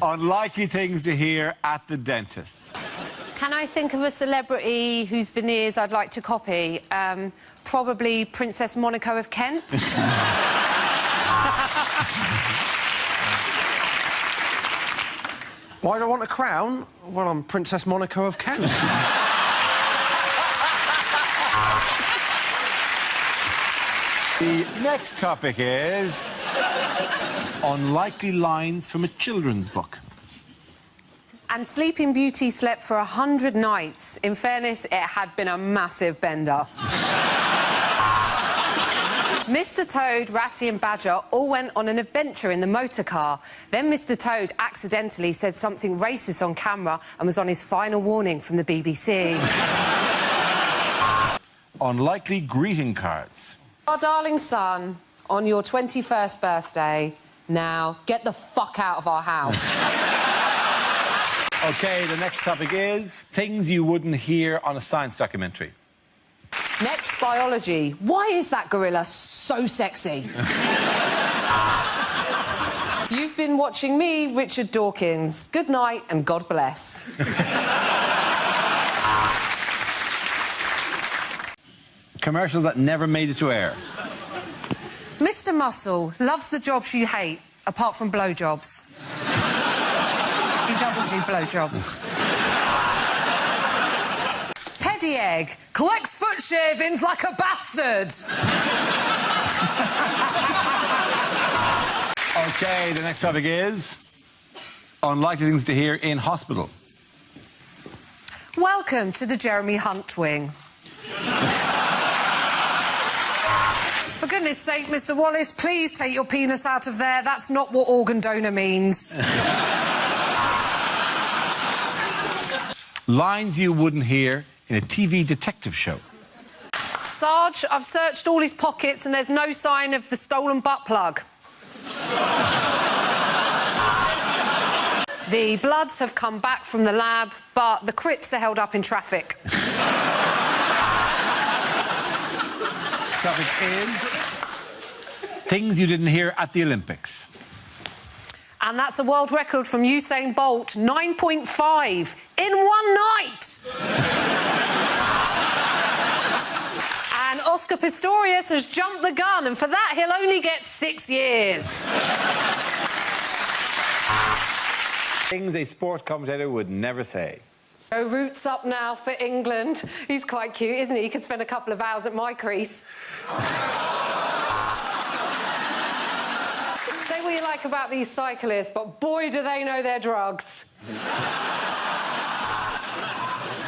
Unlikely things to hear at the dentist. Can I think of a celebrity whose veneers I'd like to copy? Probably Princess Monaco of Kent. Why do I want a crown? Well, I'm Princess Monaco of Kent. The next topic is unlikely lines from a children's book. And Sleeping Beauty slept for 100 nights. In fairness, it had been a massive bender. Mr. Toad, Ratty and Badger all went on an adventure in the motor car. Then Mr. Toad accidentally said something racist on camera and was on his final warning from the BBC. Unlikely greeting cards. Our darling son, on your 21st birthday, now get the fuck out of our house. OK, the next topic is things you wouldn't hear on a science documentary. Next, biology. Why is that gorilla so sexy? You've been watching me, Richard Dawkins. Good night and God bless. Commercials that never made it to air. Mr. Muscle loves the jobs you hate, apart from blowjobs. He doesn't do blowjobs. Peddy Egg collects foot shavings like a bastard. OK, the next topic is unlikely things to hear in hospital. Welcome to the Jeremy Hunt wing. For goodness sake, Mr. Wallace, please take your penis out of there. That's not what organ donor means. Lines you wouldn't hear in a TV detective show. Sarge, I've searched all his pockets and there's no sign of the stolen butt plug. The bloods have come back from the lab, but the Crips are held up in traffic. Topic is things you didn't hear at the Olympics. And that's a world record from Usain Bolt, 9.5 in one night. And Oscar Pistorius has jumped the gun, and for that he'll only get 6 years. Things a sport commentator would never say. No roots up now for England. He's quite cute, isn't he? He could spend a couple of hours at my crease. Say what you like about these cyclists, but boy, do they know their drugs.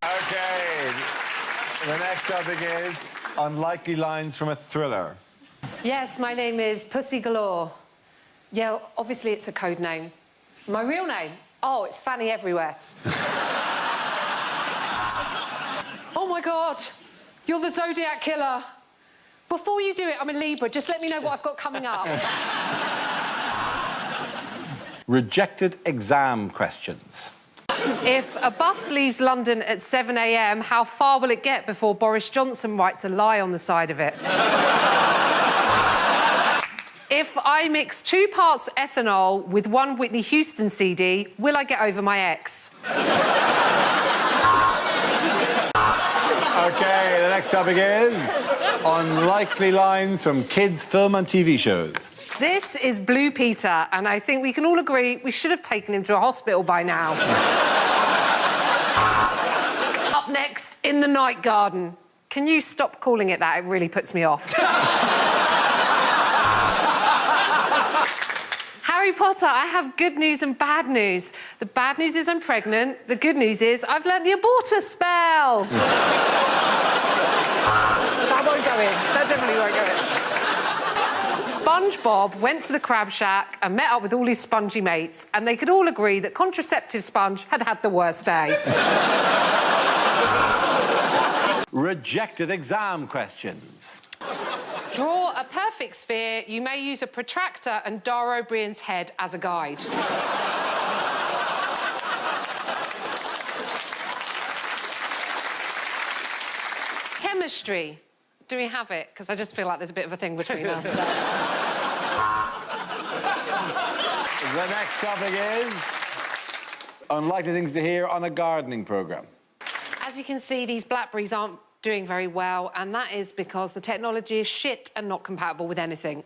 OK. The next topic is unlikely lines from a thriller. Yes, my name is Pussy Galore. Yeah, obviously it's a code name. My real name? Oh, it's Fanny Everywhere. Oh, my God. You're the Zodiac Killer. Before you do it, I'm a Libra. Just let me know what I've got coming up. Rejected exam questions. If a bus leaves London at 7 a.m, how far will it get before Boris Johnson writes a lie on the side of it? If I mix 2 parts ethanol with 1 Whitney Houston CD, will I get over my ex? OK, the next topic is unlikely lines from kids' film and TV shows. This is Blue Peter, and I think we can all agree we should have taken him to a hospital by now. Up next, In the Night Garden. Can you stop calling it that? It really puts me off. Harry Potter, I have good news and bad news. The bad news is I'm pregnant. The good news is I've learnt the abortus spell. That won't go in. That definitely won't go in. SpongeBob went to the crab shack and met up with all his spongy mates, and they could all agree that contraceptive sponge had had the worst day. Rejected exam questions. Draw a perfect sphere. You may use a protractor and Dara O'Brien's head as a guide. Chemistry. Do we have it? Because I just feel like there's a bit of a thing between us. The next topic is Unlikely things to hear on a gardening programme. As you can see, these blackberries aren't doing very well, and that is because the technology is shit and not compatible with anything.